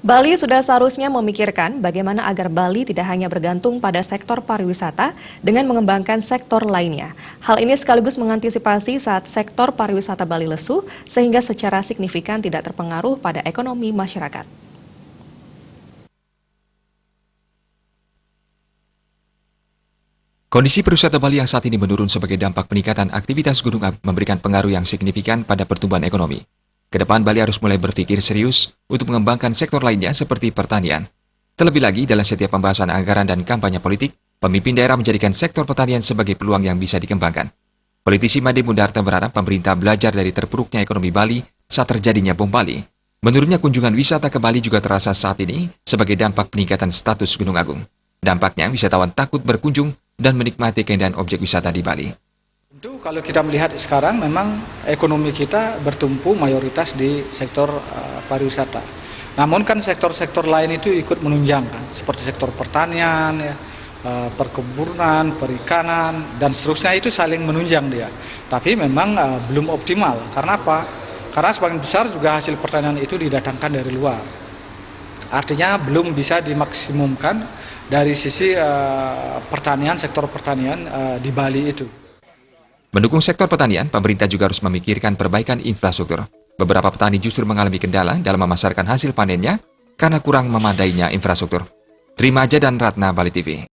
Bali sudah seharusnya memikirkan bagaimana agar Bali tidak hanya bergantung pada sektor pariwisata dengan mengembangkan sektor lainnya. Hal ini sekaligus mengantisipasi saat sektor pariwisata Bali lesu sehingga secara signifikan tidak terpengaruh pada ekonomi masyarakat. Kondisi pariwisata Bali yang saat ini menurun sebagai dampak peningkatan aktivitas gunung api memberikan pengaruh yang signifikan pada pertumbuhan ekonomi. Kedepan Bali harus mulai berpikir serius untuk mengembangkan sektor lainnya seperti pertanian. Terlebih lagi dalam setiap pembahasan anggaran dan kampanye politik, pemimpin daerah menjadikan sektor pertanian sebagai peluang yang bisa dikembangkan. Politisi Made Mundarta berharap pemerintah belajar dari terpuruknya ekonomi Bali saat terjadinya bom Bali. Menurutnya kunjungan wisata ke Bali juga terasa saat ini sebagai dampak peningkatan status Gunung Agung. Dampaknya wisatawan takut berkunjung dan menikmati keindahan objek wisata di Bali. Tentu kalau kita melihat sekarang memang ekonomi kita bertumpu mayoritas di sektor pariwisata. Namun kan sektor-sektor lain itu ikut menunjang kan, seperti sektor pertanian, ya, perkebunan, perikanan, dan seterusnya itu saling menunjang dia. Tapi memang belum optimal. Karena apa? Karena sebagian besar juga hasil pertanian itu didatangkan dari luar. Artinya belum bisa dimaksimumkan dari sisi pertanian, sektor pertanian di Bali itu. Mendukung sektor pertanian, pemerintah juga harus memikirkan perbaikan infrastruktur. Beberapa petani justru mengalami kendala dalam memasarkan hasil panennya karena kurang memadainya infrastruktur. Trimaja dan Ratna, Bali TV.